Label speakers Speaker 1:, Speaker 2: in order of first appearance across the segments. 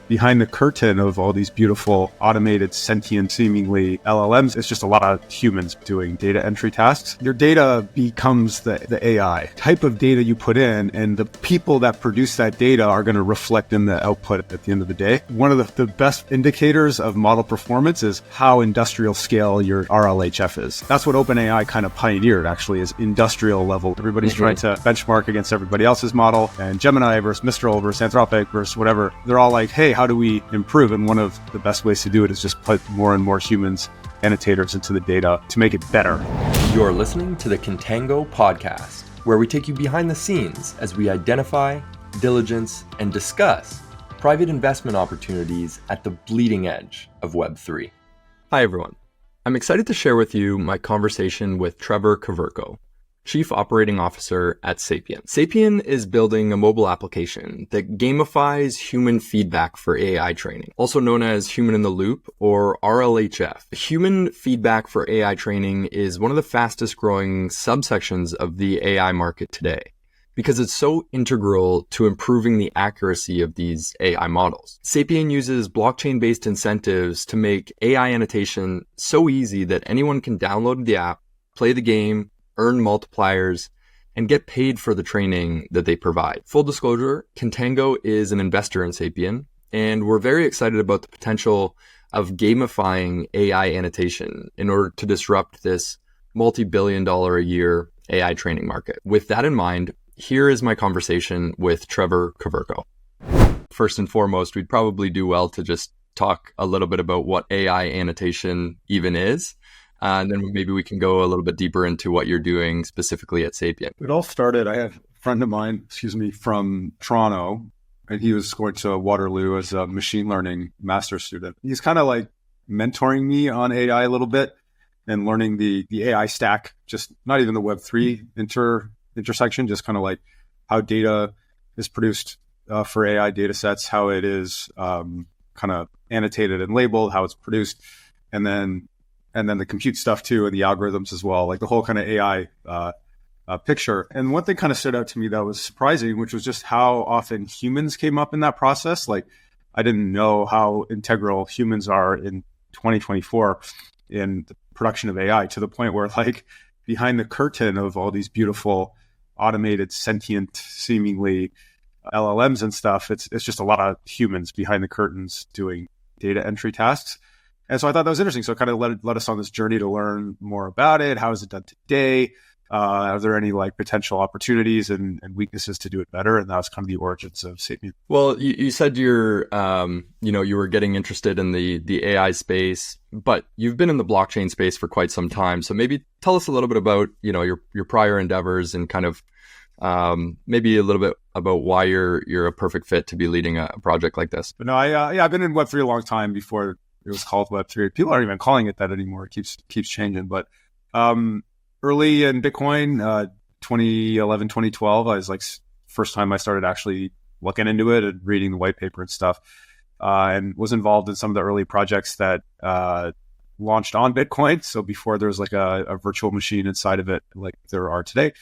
Speaker 1: behind the curtain of all these beautiful automated sentient seemingly LLMs, it's just a lot of humans doing data entry tasks. Your data becomes the AI type of data you put in, and the people that produce that data are going to reflect in the output at the end of the day. One of the best indicators of model performance is how industrial scale your RLHF is. That's what OpenAI kind of pioneered, actually, is industrial level. Everybody's trying to benchmark against everybody else's model, and Gemini versus Mistral versus Anthropic versus whatever. They're all like, hey, how do we improve? And one of the best ways to do it is just put more and more humans, annotators into the data to make it better.
Speaker 2: You're listening to the Contango Podcast, where we take you behind the scenes as we identify, diligence, and discuss private investment opportunities at the bleeding edge of Web3. Hi, everyone. I'm excited to share with you my conversation with Trevor Koverko, Chief Operating Officer at Sapien. Sapien is building a mobile application that gamifies human feedback for AI training, also known as Human in the Loop, or RLHF. Human feedback for AI training is one of the fastest growing subsections of the AI market today, because it's so integral to improving the accuracy of these AI models. Sapien uses blockchain-based incentives to make AI annotation so easy that anyone can download the app, play the game, earn multipliers, and get paid for the training that they provide. Full disclosure, Contango is an investor in Sapien, and we're very excited about the potential of gamifying AI annotation in order to disrupt this multi-billion-dollar a year AI training market. With that in mind, here is my conversation with Trevor Koverko. First and foremost, we'd probably do well to just talk a little bit about what AI annotation even is. And then maybe we can go a little bit deeper into what you're doing specifically at Sapien.
Speaker 1: It all started, I have a friend of mine, from Toronto, and he was going to Waterloo as a machine learning master's student. He's kind of like mentoring me on AI a little bit and learning the AI stack, just not even the Web3 intersection, just kind of like how data is produced for AI data sets, how it is kind of annotated and labeled, how it's produced, and then the compute stuff too, and the algorithms as well, like the whole kind of AI picture. And one thing kind of stood out to me that was surprising, which was just how often humans came up in that process. Like, I didn't know how integral humans are in 2024 in the production of AI, to the point where, like, behind the curtain of all these beautiful automated sentient seemingly LLMs and stuff, it's just a lot of humans behind the curtains doing data entry tasks. And so I thought that was interesting. So it kind of led us on this journey to learn more about it. How is it done today? Are there any like potential opportunities and weaknesses to do it better? And that was kind of the origins of Sapien.
Speaker 2: Well, you said you were getting interested in the AI space, but you've been in the blockchain space for quite some time. So maybe tell us a little bit about, your prior endeavors and kind of maybe a little bit about why you're a perfect fit to be leading a project like this.
Speaker 1: But no, I've been in Web3 a long time before it was called Web3. People aren't even calling it that anymore. It keeps changing. But early in Bitcoin, 2011, 2012, I was like, first time I started actually looking into it and reading the white paper and stuff, and was involved in some of the early projects that launched on Bitcoin. So before there was like a virtual machine inside of it, like there are today.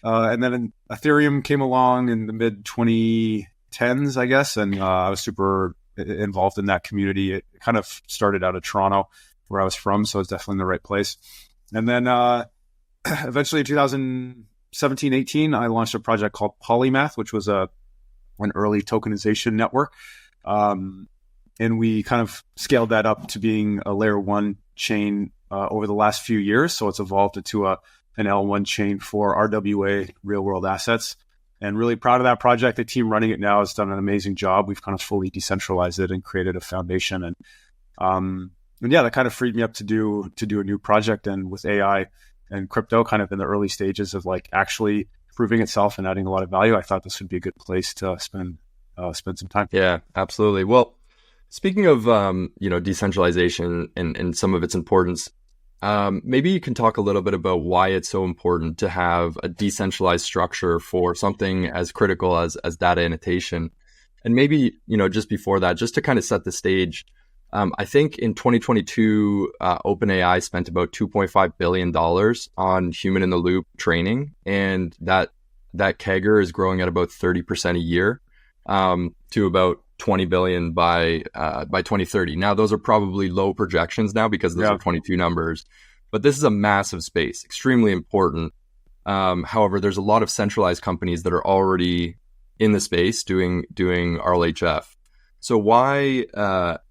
Speaker 1: And then Ethereum came along in the mid 2010s, I guess, and I was super involved in that community. It kind of started out of Toronto, where I was from, so it's definitely in the right place. And then eventually in 2017, 18, I launched a project called Polymath, which was an early tokenization network. And we kind of scaled that up to being a layer one chain over the last few years. So it's evolved into an L1 chain for RWA, real world assets. And really proud of that project. The team running it now has done an amazing job. We've kind of fully decentralized it and created a foundation. And yeah, that kind of freed me up to do a new project. And with AI and crypto kind of in the early stages of like actually proving itself and adding a lot of value, I thought this would be a good place to spend some time.
Speaker 2: Yeah, absolutely. Well, speaking of decentralization and some of its importance, maybe you can talk a little bit about why it's so important to have a decentralized structure for something as critical as data annotation. And maybe, just before that, just to kind of set the stage, I think in 2022, OpenAI spent about $2.5 billion on human in the loop training. And that CAGR is growing at about 30% a year, to about 20 billion by 2030. Now, those are probably low projections now because those are 22 numbers, but this is a massive space, extremely important. However, there's a lot of centralized companies that are already in the space doing RLHF. So why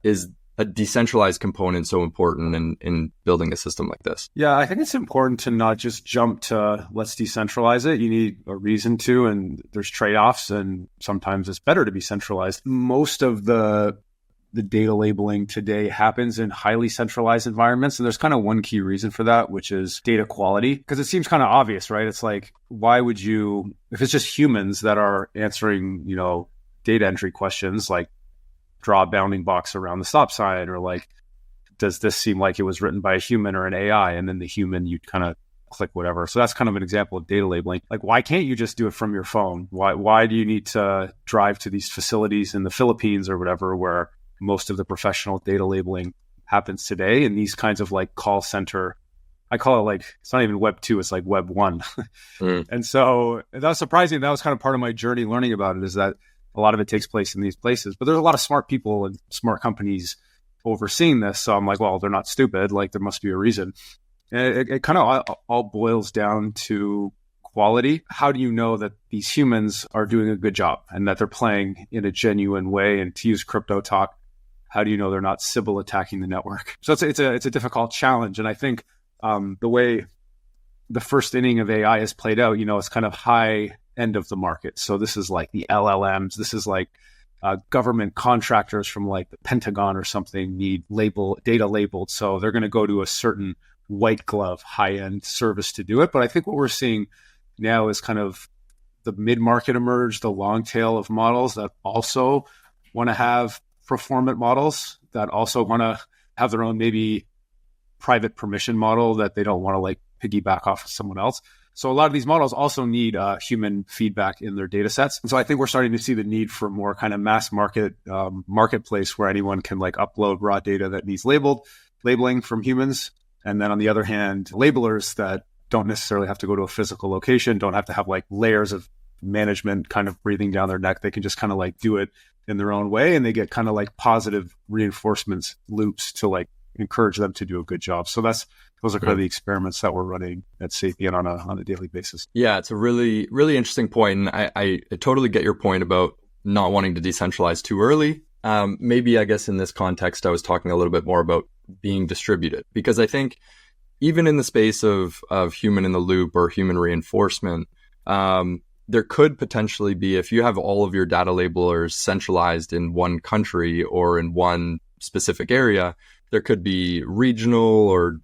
Speaker 2: is a decentralized component so important in building a system like this?
Speaker 1: Yeah, I think it's important to not just jump to let's decentralize it. You need a reason to, and there's trade-offs, and sometimes it's better to be centralized. Most of the data labeling today happens in highly centralized environments. And there's kind of one key reason for that, which is data quality. Because it seems kind of obvious, right? It's like, why would you, if it's just humans that are answering, data entry questions, like draw a bounding box around the stop sign, or like, does this seem like it was written by a human or an AI? And then the human, you kind of click whatever. So that's kind of an example of data labeling. Like, why can't you just do it from your phone? Why do you need to drive to these facilities in the Philippines or whatever, where most of the professional data labeling happens today? And these kinds of like call center, I call it like, it's not even Web 2, it's like Web 1. And so that was surprising. That was kind of part of my journey learning about it, is that a lot of it takes place in these places. But there's a lot of smart people and smart companies overseeing this. So I'm like, well, they're not stupid. Like, there must be a reason. And it kind of all boils down to quality. How do you know that these humans are doing a good job and that they're playing in a genuine way? And to use crypto talk, how do you know they're not Sybil attacking the network? So it's a difficult challenge. And I think the way the first inning of AI is played out, it's kind of high end of the market. So this is like the LLMs. This is like government contractors from like the Pentagon or something need data labeled. So they're going to go to a certain white glove, high end service to do it. But I think what we're seeing now is kind of the mid-market emerge, the long tail of models that also want to have performant models, that also want to have their own maybe private permission model that they don't want to like piggyback off of someone else. So a lot of these models also need human feedback in their data sets. And so I think we're starting to see the need for more kind of mass market marketplace where anyone can like upload raw data that needs labeling from humans. And then on the other hand, labelers that don't necessarily have to go to a physical location, don't have to have like layers of management kind of breathing down their neck. They can just kind of like do it in their own way. And they get kind of like positive reinforcements loops to like encourage them to do a good job. So those are kind of the experiments that we're running at Sapien on a daily basis.
Speaker 2: Yeah, it's a really, really interesting point. And I totally get your point about not wanting to decentralize too early. Maybe I guess in this context, I was talking a little bit more about being distributed, because I think even in the space of human in the loop or human reinforcement, there could potentially be, if you have all of your data labelers centralized in one country or in one specific area, there could be regional or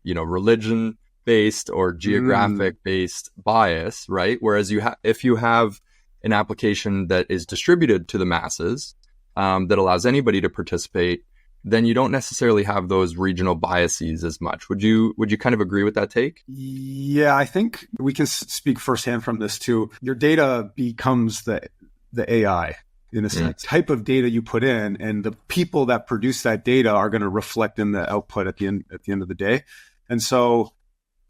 Speaker 2: religion based or geographic based bias, right? Whereas if you have an application that is distributed to the masses, that allows anybody to participate, then you don't necessarily have those regional biases as much. Would you kind of agree with that take?
Speaker 1: Yeah, I think we can speak firsthand from this too. Your data becomes the AI in a sense. Type of data you put in, and the people that produce that data are going to reflect in the output at the end of the day. And so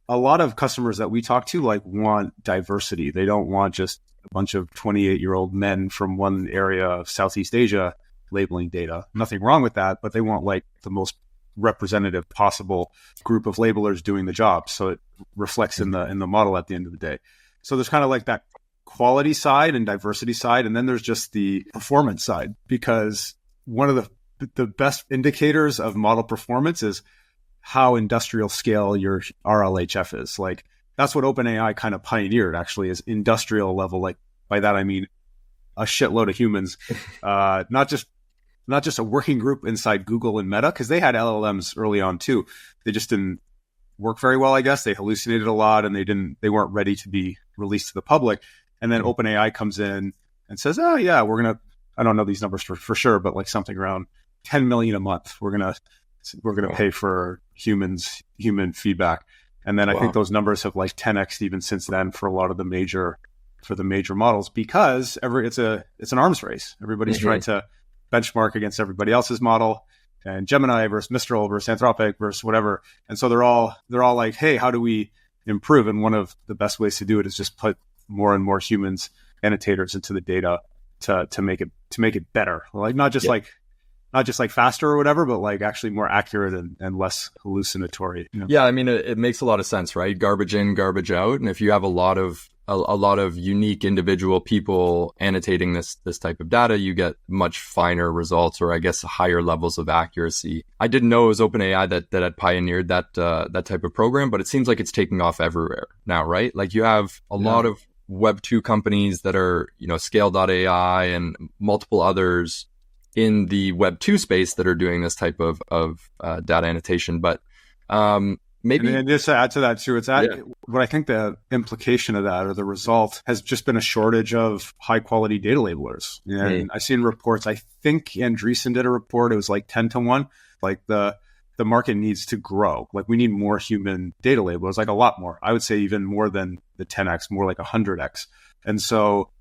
Speaker 1: a lot of customers that we talk to like want diversity. They don't want just a bunch of 28-year-old men from one area of Southeast Asia labeling data. Nothing wrong with that, but they want like the most representative possible group of labelers doing the job. So it reflects in the model at the end of the day. So there's kind of like that quality side and diversity side. And then there's just the performance side, because one of the best indicators of model performance is how industrial scale your RLHF is. Like, that's what OpenAI kind of pioneered, actually, is industrial level. Like, by that, I mean a shitload of humans, not just a working group inside Google and Meta, because they had LLMs early on too. They just didn't work very well, I guess. They hallucinated a lot, and they weren't ready to be released to the public. And then OpenAI comes in and says, "Oh yeah, I don't know these numbers for sure, but like something around 10 million a month. We're gonna pay for human feedback." And then I think those numbers have like 10x even since then for a lot of the major models, because it's an arms race. Everybody's trying to benchmark against everybody else's model, and Gemini versus Mistral versus Anthropic versus whatever. And so they're all like, hey, how do we improve? And one of the best ways to do it is just put more and more humans, annotators into the data, to make it better, like not just like faster or whatever, but like actually more accurate and less hallucinatory.
Speaker 2: Yeah, I mean, it makes a lot of sense, right? Garbage in, garbage out. And if you have a lot of unique individual people annotating this type of data, you get much finer results, or I guess higher levels of accuracy. I didn't know it was OpenAI that had pioneered that type of program, but it seems like it's taking off everywhere now, right? Like you have a lot of Web 2 companies that are, Scale.ai and multiple others in the Web 2 space that are doing this type of data annotation. But maybe...
Speaker 1: And just to add to that too, what I think the implication of that, or the result, has just been a shortage of high quality data labelers. And I've seen reports, I think Andreessen did a report, it was like 10-1, like the market needs to grow. Like we need more human data labelers, like a lot more. I would say even more than the 10x, more like 100x. And so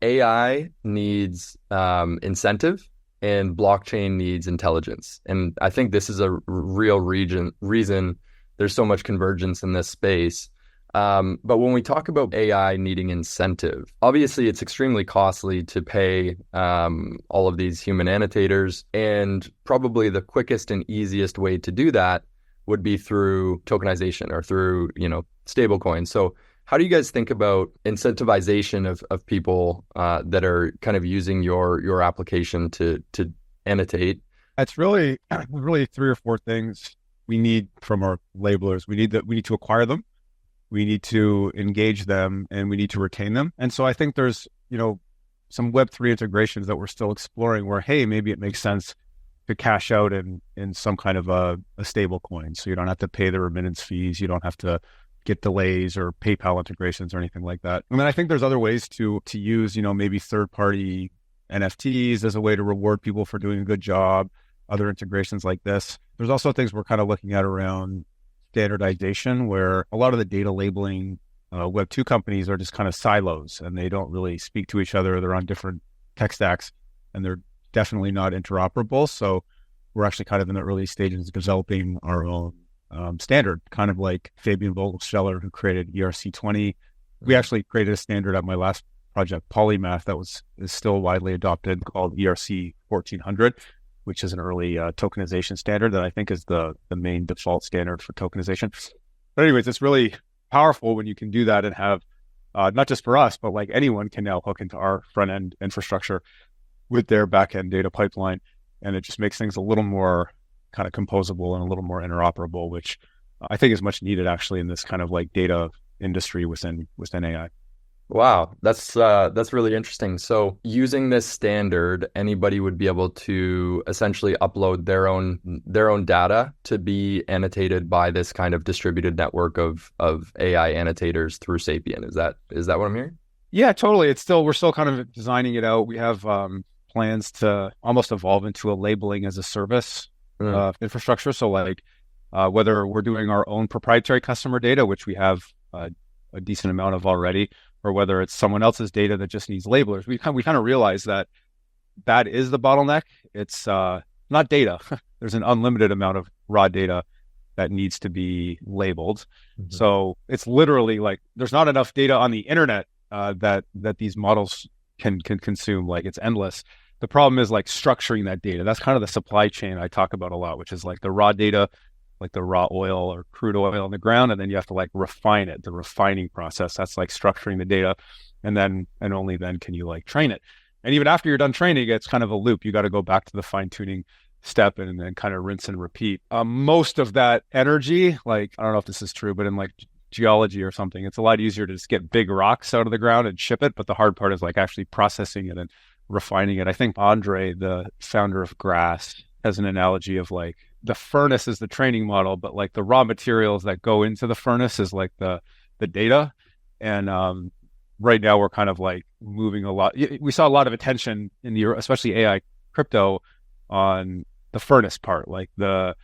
Speaker 2: AI needs incentive, and blockchain needs intelligence. And I think this is a real reason there's so much convergence in this space. But when we talk about AI needing incentive, obviously it's extremely costly to pay all of these human annotators. And probably the quickest and easiest way to do that would be through tokenization or through, stablecoins. So how do you guys think about incentivization of people that are kind of using your application to annotate?
Speaker 3: It's really 3 or 4 things we need from our labelers. We need to acquire them, we need to engage them, and we need to retain them. And so I think there's some Web3 integrations that we're still exploring where, hey, maybe it makes sense to cash out in some kind of a stable coin, so you don't have to pay the remittance fees, you don't have to get delays or PayPal integrations or anything like that. And then I think there's other ways to use, maybe third-party NFTs as a way to reward people for doing a good job, other integrations like this. There's also things we're kind of looking at around standardization, where a lot of the data labeling Web 2 companies are just kind of silos and they don't really speak to each other. They're on different tech stacks and they're definitely not interoperable. So we're actually kind of in the early stages of developing our own standard, kind of like Fabian Vogelsteller, who created ERC20. We actually created a standard at my last project, Polymath, that is still widely adopted, called ERC 1400, which is an early tokenization standard that I think is the main default standard for tokenization. But anyways, it's really powerful when you can do that and have, not just for us, but like anyone can now hook into our front end infrastructure with their back end data pipeline. And it just makes things a little more kind of composable and a little more interoperable, which I think is much needed actually in this kind of like data industry within AI.
Speaker 2: Wow, that's really interesting. So using this standard, anybody would be able to essentially upload their own data to be annotated by this kind of distributed network of AI annotators through Sapien. Is that what I'm hearing?
Speaker 3: Yeah, totally. We're still kind of designing it out. We have plans to almost evolve into a labeling as a service infrastructure. So like whether we're doing our own proprietary customer data, which we have a decent amount of already, or whether it's someone else's data that just needs labelers, we kind of realize that is the bottleneck. It's not data. There's an unlimited amount of raw data that needs to be labeled. Mm-hmm. So it's literally like there's not enough data on the internet that these models can consume. Like it's endless. The problem is like structuring that data. That's kind of the supply chain I talk about a lot, which is like the raw data, like the raw oil or crude oil on the ground, and then you have to like refine it. The refining process, that's like structuring the data, and only then can you like train it. And even after you're done training, it's kind of a loop. You got to go back to the fine tuning step and then kind of rinse and repeat. Most of that energy, like I don't know if this is true, but in like geology or something, it's a lot easier to just get big rocks out of the ground and ship it. But the hard part is like actually processing it and refining it. I think Andre, the founder of Grass, has an analogy of like the furnace is the training model, but like the raw materials that go into the furnace is like the data. And right now we're kind of like moving a lot. We saw a lot of attention in especially AI crypto on the furnace part, like the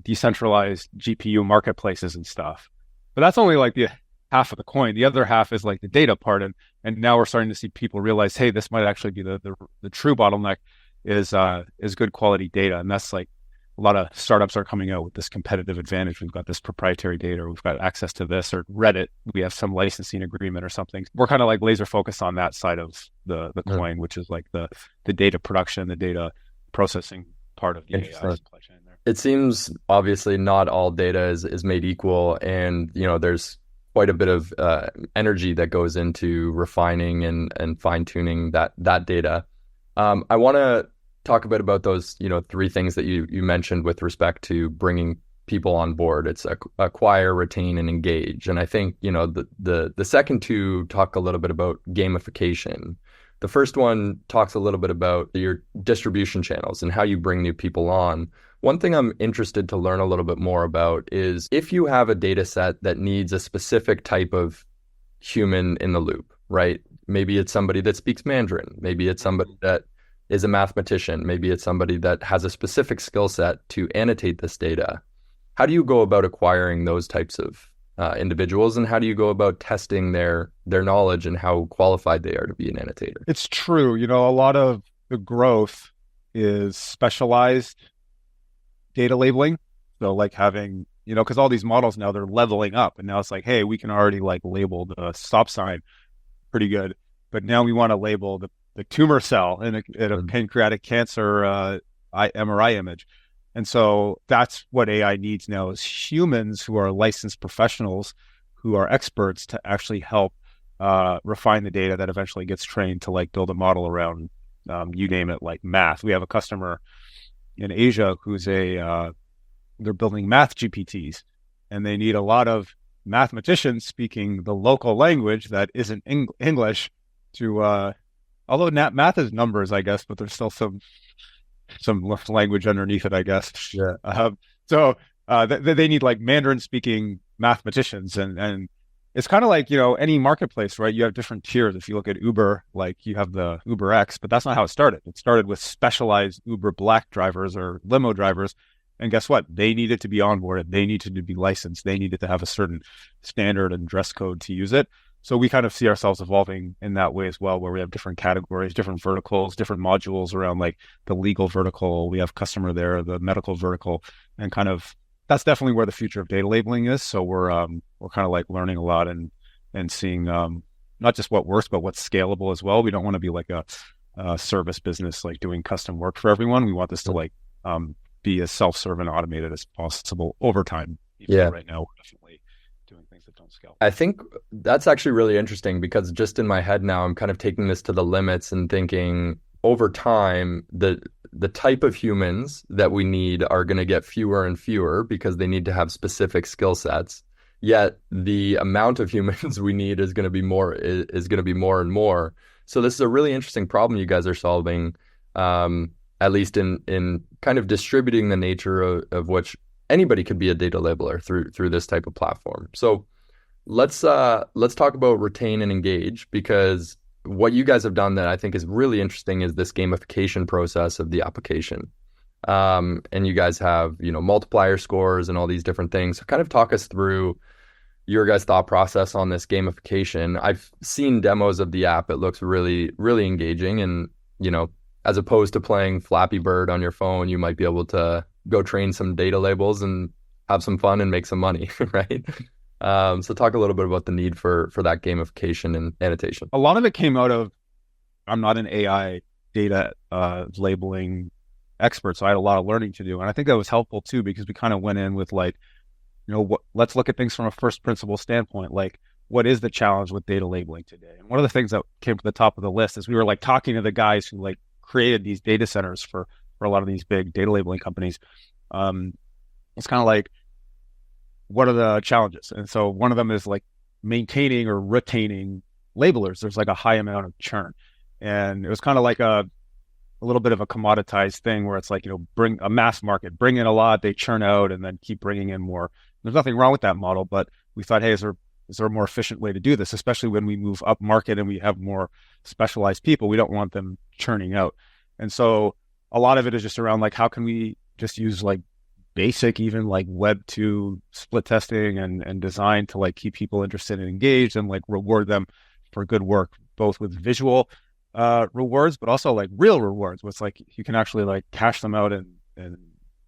Speaker 3: decentralized GPU marketplaces and stuff. But that's only like the half of the coin. The other half is like the data part. And now we're starting to see people realize, hey, this might actually be the true bottleneck is good quality data. And that's like a lot of startups are coming out with this competitive advantage. We've got this proprietary data, or we've got access to this, or Reddit, we have some licensing agreement or something. We're kind of like laser focused on that side of the coin, which is like the data production, the data processing part of the AI supply chain there.
Speaker 2: It seems obviously not all data is made equal, and there's quite a bit of energy that goes into refining and fine tuning that data. I want to talk a bit about those, 3 things that you mentioned with respect to bringing people on board. It's acquire, retain, and engage. And I think, the second 2 talk a little bit about gamification. The first one talks a little bit about your distribution channels and how you bring new people on. One thing I'm interested to learn a little bit more about is if you have a data set that needs a specific type of human in the loop, right? Maybe it's somebody that speaks Mandarin. Maybe it's somebody that is a mathematician. Maybe it's somebody that has a specific skill set to annotate this data. How do you go about acquiring those types of individuals, and how do you go about testing their knowledge and how qualified they are to be an annotator?
Speaker 3: It's true. A lot of the growth is specialized data labeling. So like having, because all these models now, they're leveling up, and now it's like, hey, we can already like label the stop sign pretty good, but now we want to label the tumor cell in a pancreatic cancer MRI image. And so that's what AI needs now, is humans who are licensed professionals who are experts to actually help refine the data that eventually gets trained to like build a model around, you name it, like math. We have a customer in Asia who's they're building math GPTs, and they need a lot of mathematicians speaking the local language that isn't English to, although math is numbers, I guess, but there's still some language underneath it, I guess.
Speaker 2: Yeah.
Speaker 3: So they need like Mandarin speaking mathematicians, and it's kind of like, any marketplace, right? You have different tiers. If you look at Uber, like you have the Uber X, but that's not how it started. It started with specialized Uber Black drivers or limo drivers. And guess what? They needed to be onboarded. They needed to be licensed. They needed to have a certain standard and dress code to use it. So we kind of see ourselves evolving in that way as well, where we have different categories, different verticals, different modules around like the legal vertical. We have customer there, the medical vertical, and kind of that's definitely where the future of data labeling is. So we're kind of like learning a lot and seeing not just what works, but what's scalable as well. We don't want to be like a service business, like doing custom work for everyone. We want this to like be as self-serve and automated as possible over time. Even right now, we're definitely doing things that don't scale.
Speaker 2: I think that's actually really interesting, because just in my head now, I'm kind of taking this to the limits and thinking over time, the type of humans that we need are going to get fewer and fewer because they need to have specific skill sets. Yet the amount of humans we need is going to be more and more. So this is a really interesting problem you guys are solving, at least in kind of distributing the nature of which anybody could be a data labeler through this type of platform. So let's talk about retain and engage, because what you guys have done that I think is really interesting is this gamification process of the application. And you guys have, multiplier scores and all these different things. So kind of talk us through your guys' thought process on this gamification. I've seen demos of the app. It looks really, really engaging. And, as opposed to playing Flappy Bird on your phone, you might be able to go train some data labels and have some fun and make some money, right? So talk a little bit about the need for that gamification and annotation.
Speaker 3: A lot of it came out of, I'm not an AI data labeling expert, so I had a lot of learning to do. And I think that was helpful too, because we kind of went in with like, let's look at things from a first principle standpoint. Like, what is the challenge with data labeling today? And one of the things that came to the top of the list is we were like talking to the guys who like created these data centers for a lot of these big data labeling companies. It's kind of like, what are the challenges? And so one of them is like maintaining or retaining labelers. There's like a high amount of churn. And it was kind of like a little bit of a commoditized thing where it's like, bring a mass market, bring in a lot, they churn out and then keep bringing in more. There's nothing wrong with that model, but we thought, hey, is there a more efficient way to do this? Especially when we move up market and we have more specialized people, we don't want them churning out. And so a lot of it is just around like, how can we just use like basic, even like Web 2 split testing and design to like keep people interested and engaged and like reward them for good work, both with visual rewards, but also like real rewards, where it's like you can actually like cash them out and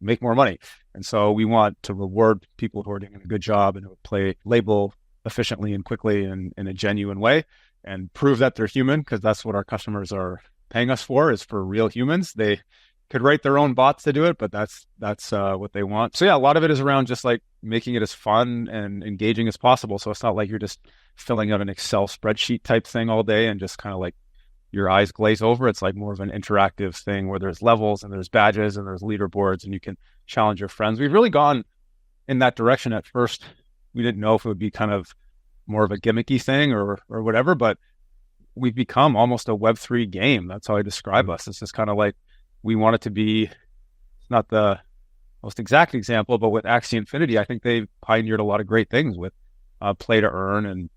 Speaker 3: make more money. And so we want to reward people who are doing a good job and who label efficiently and quickly and in a genuine way, and prove that they're human, because that's what our customers are paying us for, is for real humans. They could write their own bots to do it, but that's what they want. So yeah, a lot of it is around just like making it as fun and engaging as possible. So it's not like you're just filling out an Excel spreadsheet type thing all day and just kind of like your eyes glaze over. It's like more of an interactive thing where there's levels and there's badges and there's leaderboards and you can challenge your friends. We've really gone in that direction. At first, we didn't know if it would be kind of more of a gimmicky thing or whatever, but we've become almost a Web3 game. That's how I describe us. It's just kind of like, we want it to be, not the most exact example, but with Axie Infinity, I think they pioneered a lot of great things with play to earn, and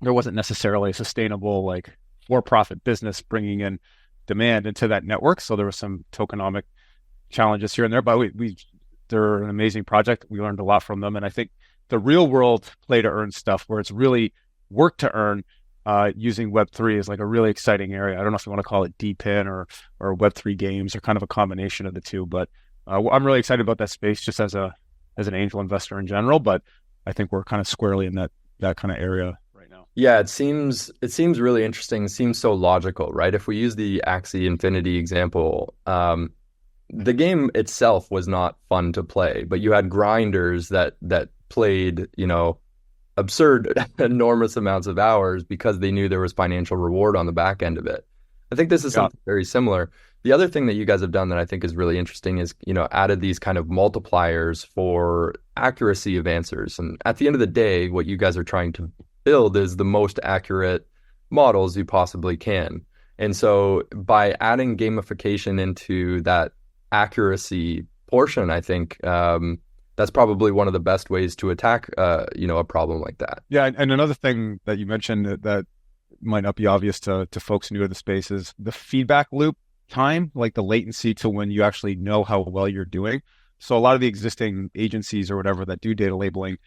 Speaker 3: there wasn't necessarily a sustainable like for-profit business bringing in demand into that network. So there were some tokenomic challenges here and there, but they're an amazing project. We learned a lot from them. And I think the real world play to earn stuff, where it's really work to earn using Web3, is like a really exciting area. I don't know if you want to call it DPIN or Web3 games, or kind of a combination of the two, but I'm really excited about that space just as an angel investor in general. But I think we're kind of squarely in that kind of area right now.
Speaker 2: Yeah, it seems really interesting. It seems so logical, right? If we use the Axie Infinity example, the game itself was not fun to play, but you had grinders that played, absurd, enormous amounts of hours because they knew there was financial reward on the back end of it. I think this is something very similar. The other thing that you guys have done that I think is really interesting is, added these kind of multipliers for accuracy of answers. And at the end of the day, what you guys are trying to build is the most accurate models you possibly can. And so by adding gamification into that accuracy portion, I think that's probably one of the best ways to attack, a problem like that.
Speaker 3: Yeah, and another thing that you mentioned that might not be obvious to folks new to the space is the feedback loop time, like the latency to when you actually know how well you're doing. So a lot of the existing agencies or whatever that do data labeling,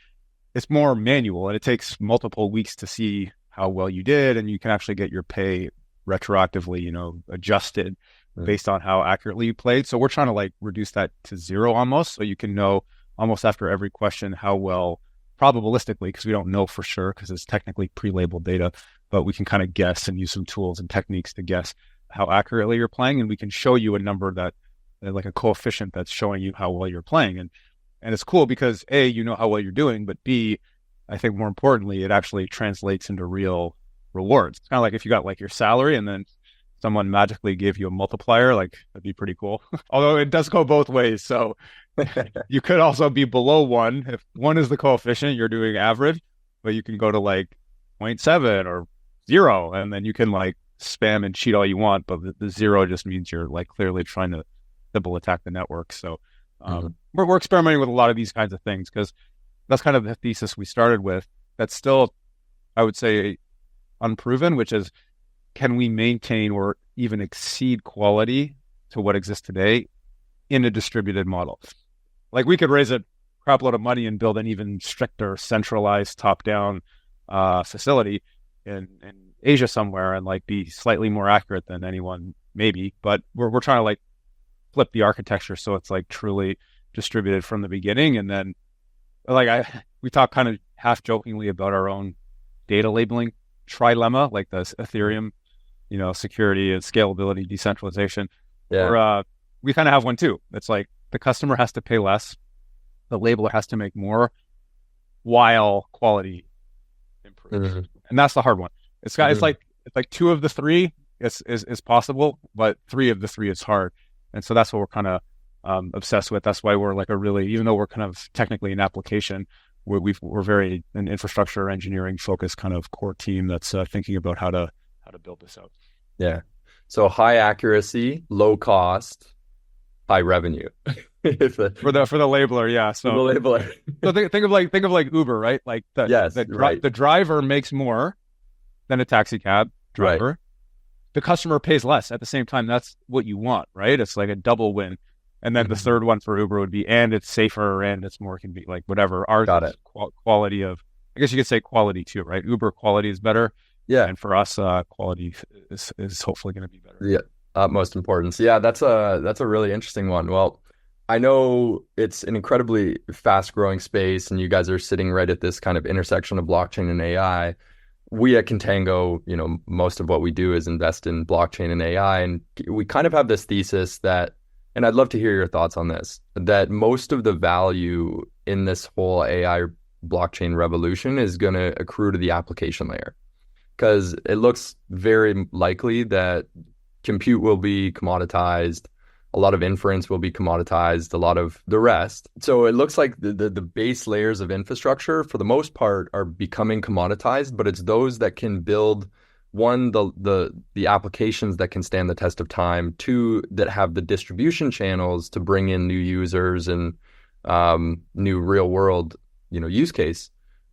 Speaker 3: it's more manual, and it takes multiple weeks to see how well you did, and you can actually get your pay retroactively, adjusted based on how accurately you played. So we're trying to like reduce that to zero almost, so you can know almost after every question how well, probabilistically, because we don't know for sure because it's technically pre-labeled data, but we can kind of guess and use some tools and techniques to guess how accurately you're playing, and we can show you a number that, like a coefficient that's showing you how well you're playing. And it's cool because A, you know how well you're doing, but B, I think more importantly, it actually translates into real rewards. It's kind of like if you got like your salary and then someone magically gave you a multiplier, like that'd be pretty cool. Although it does go both ways. So you could also be below 1. If 1 is the coefficient, you're doing average, but you can go to like 0.7 or 0, and then you can like spam and cheat all you want, but the 0 just means you're like clearly trying to double attack the network. So we're experimenting with a lot of these kinds of things because that's kind of the thesis we started with. That's still, I would say, unproven, which is, can we maintain or even exceed quality to what exists today in a distributed model? Like we could raise a crap load of money and build an even stricter, centralized, top-down facility in Asia somewhere and like be slightly more accurate than anyone, maybe. But we're trying to like flip the architecture so it's like truly distributed from the beginning. And then like we talk kind of half jokingly about our own data labeling trilemma, like the Ethereum, security and scalability, decentralization.
Speaker 2: Yeah.
Speaker 3: Or, we kind of have one too. It's like the customer has to pay less, the labeler has to make more, while quality improves. Mm-hmm. And that's the hard one. It's like 2 of the 3 is possible, but 3 of the 3 is hard. And so that's what we're kind of obsessed with. That's why we're like even though we're kind of technically an application, we're very an infrastructure engineering focused kind of core team that's thinking about how to build this out.
Speaker 2: Yeah. So high accuracy, low cost, high revenue.
Speaker 3: For the labeler, yeah. So
Speaker 2: for the labeler.
Speaker 3: So think of like Uber, right? Like the driver makes more than a taxi cab driver. Right. The customer pays less at the same time. That's what you want, right? It's like a double win. And then the third one for Uber would be, and it's safer and it's more convenient, like whatever. Ours is quality of, I guess you could say quality too, right? Uber quality is better.
Speaker 2: Yeah.
Speaker 3: And for us, quality is hopefully going to be better.
Speaker 2: Yeah. Utmost importance. Yeah. That's a really interesting one. Well, I know it's an incredibly fast growing space and you guys are sitting right at this kind of intersection of blockchain and AI. We at Contango, most of what we do is invest in blockchain and AI. And we kind of have this thesis that, and I'd love to hear your thoughts on this, that most of the value in this whole AI blockchain revolution is going to accrue to the application layer. Because it looks very likely that compute will be commoditized, a lot of inference will be commoditized, a lot of the rest. So it looks like the base layers of infrastructure, for the most part, are becoming commoditized, but it's those that can build, one, the applications that can stand the test of time, two, that have the distribution channels to bring in new users and new real world, use case,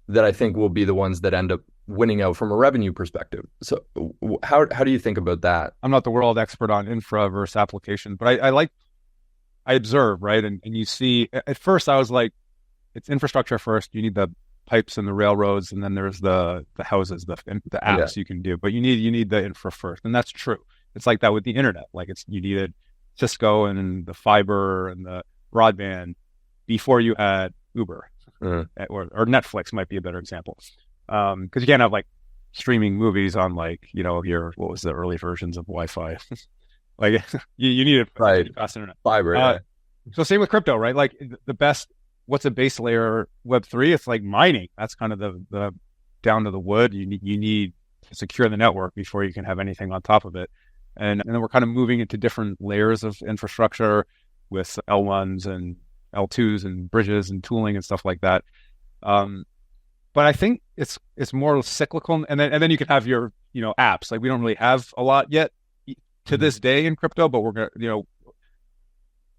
Speaker 2: that I think will be the ones that end up winning out from a revenue perspective. So how do you think about that?
Speaker 3: I'm not the world expert on infra versus application, but I observe, right? And you see, at first I was like, it's infrastructure first. You need the pipes and the railroads, and then there's the houses, the apps you can do. But you need the infra first, and that's true. It's like that with the internet. Like you needed Cisco and the fiber and the broadband before you had Uber or Netflix might be a better example. Because you can't have like streaming movies on what was the early versions of Wi-Fi? Like you need it fast internet,
Speaker 2: fiber.
Speaker 3: So same with crypto, right? Like the best, what's a base layer Web3? It's like mining. That's kind of the down to the wood. You need to secure the network before you can have anything on top of it. And then we're kind of moving into different layers of infrastructure with L1s and L2s and bridges and tooling and stuff like that. But I think it's more cyclical, and then you can have your apps. Like we don't really have a lot yet to this day in crypto, but we're gonna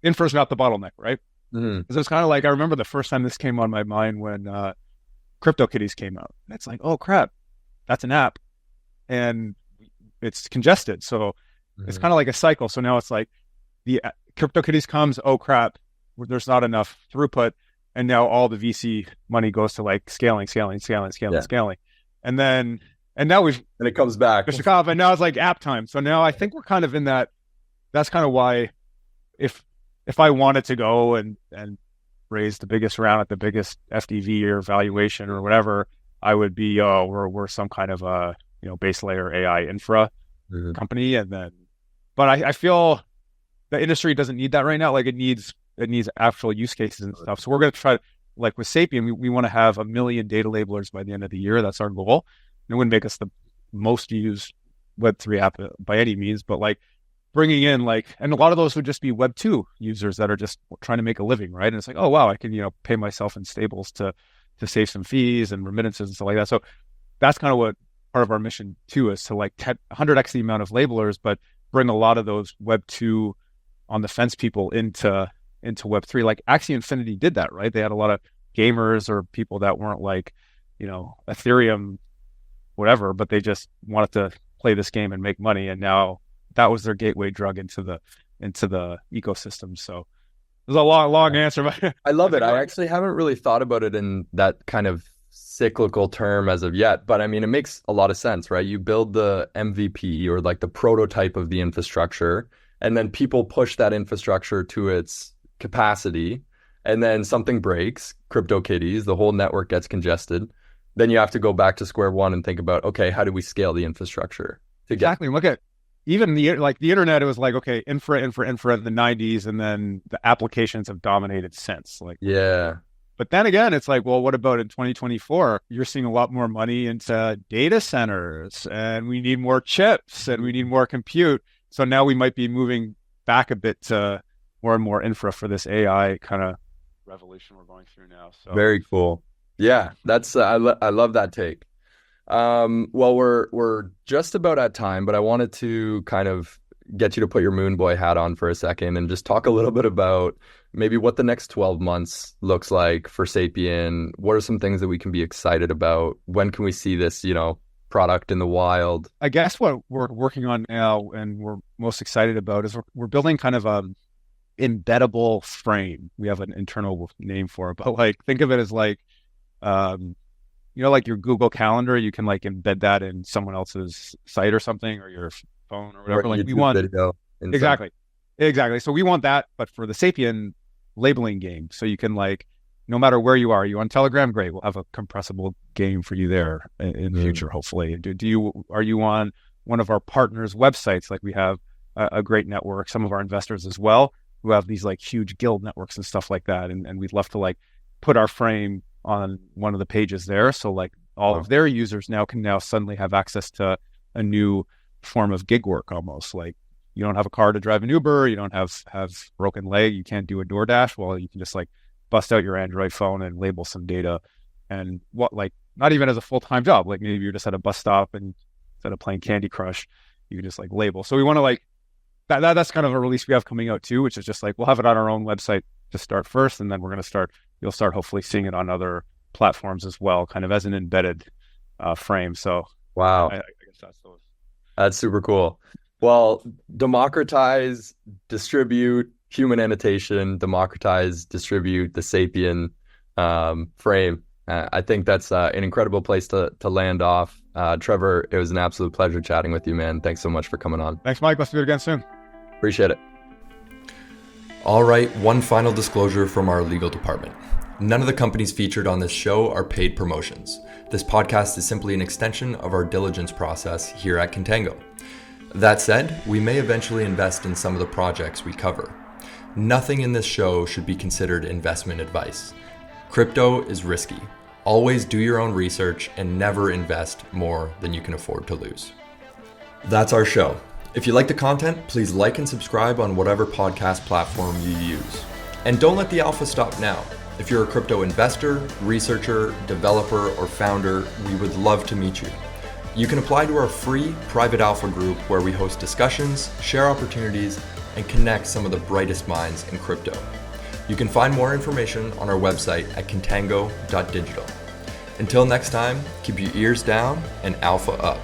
Speaker 3: infra's not the bottleneck, right? Mm-hmm. So it's kind of like I remember the first time this came on my mind when CryptoKitties came out. And it's like, oh crap, that's an app, and it's congested. So it's kind of like a cycle. So now it's like the CryptoKitties comes, oh crap, there's not enough throughput. And now all the VC money goes to like scaling. And now
Speaker 2: it comes back.
Speaker 3: And now it's like app time. So now I think we're kind of in that. That's kind of why if I wanted to go and raise the biggest round at the biggest FDV or valuation or whatever, I would be, we're some kind of a, base layer AI infra company. But I feel the industry doesn't need that right now. Like it needs actual use cases and stuff. So we're going to try, like with Sapien, we want to have 1 million data labelers by the end of the year. That's our goal. It wouldn't make us the most used Web3 app by any means, but like bringing in and a lot of those would just be Web2 users that are just trying to make a living, right? And it's like, oh, wow, I can, pay myself in stables to save some fees and remittances and stuff like that. So that's kind of what part of our mission too is to 100x the amount of labelers, but bring a lot of those Web2 on the fence people into Web3. Like Axie Infinity did that, right? They had a lot of gamers or people that weren't Ethereum, whatever, but they just wanted to play this game and make money. And now that was their gateway drug into the ecosystem. So there's a long answer, but
Speaker 2: I love it. I actually haven't really thought about it in that kind of cyclical term as of yet, but I mean, it makes a lot of sense, right? You build the MVP or the prototype of the infrastructure, and then people push that infrastructure to its capacity, and then something breaks, CryptoKitties, the whole network gets congested. Then you have to go back to square one and think about, okay, how do we scale the infrastructure?
Speaker 3: Exactly. Look at even the internet. It was like, okay, infra in the 90s, and then the applications have dominated since. But then again, it's like, well, what about in 2024? You're seeing a lot more money into data centers, and we need more chips, and we need more compute. So now we might be moving back a bit to more and more infra for this AI kind of revolution we're going through now. So
Speaker 2: very cool. Yeah, that's I love that take. Well, we're just about at time, but I wanted to kind of get you to put your Moon Boy hat on for a second and just talk a little bit about maybe what the next 12 months looks like for Sapien. What are some things that we can be excited about? When can we see this, product in the wild?
Speaker 3: I guess what we're working on now and we're most excited about is we're building kind of a embeddable frame. We have an internal name for it, but think of it as like your Google Calendar. You can embed that in someone else's site or something, or your phone or whatever.
Speaker 2: We want video
Speaker 3: exactly. So we want that, but for the Sapien labeling game. So you can like, no matter where you are on Telegram, great. We'll have a compressible game for you there in the future, hopefully. Are you on one of our partners' websites? Like we have a great network, some of our investors as well, who have these like huge guild networks and stuff like that. And we'd love to like put our frame on one of the pages there. So like all of their users can now suddenly have access to a new form of gig work almost. Like you don't have a car to drive an Uber, you don't have broken leg, you can't do a DoorDash. Well, you can just like bust out your Android phone and label some data, and not even as a full-time job. Like maybe you're just at a bus stop and instead of playing Candy Crush, you can just like label. So we want to like that's kind of a release we have coming out too, which is just like we'll have it on our own website to start first, and then you'll start hopefully seeing it on other platforms as well, kind of as an embedded frame. So
Speaker 2: wow,
Speaker 3: I guess
Speaker 2: that's super cool. Well, democratize, distribute human annotation, democratize, distribute the Sapien frame. I think that's an incredible place to land off. Trevor, it was an absolute pleasure chatting with you, man. Thanks so much for coming on.
Speaker 3: Thanks, Mike. Let's do it again soon.
Speaker 2: Appreciate it. All right, one final disclosure from our legal department. None of the companies featured on this show are paid promotions. This podcast is simply an extension of our diligence process here at Contango. That said, we may eventually invest in some of the projects we cover. Nothing in this show should be considered investment advice. Crypto is risky. Always do your own research and never invest more than you can afford to lose. That's our show. If you like the content, please like and subscribe on whatever podcast platform you use. And don't let the alpha stop now. If you're a crypto investor, researcher, developer, or founder, we would love to meet you. You can apply to our free private alpha group where we host discussions, share opportunities, and connect some of the brightest minds in crypto. You can find more information on our website at contango.digital. Until next time, keep your ears down and alpha up.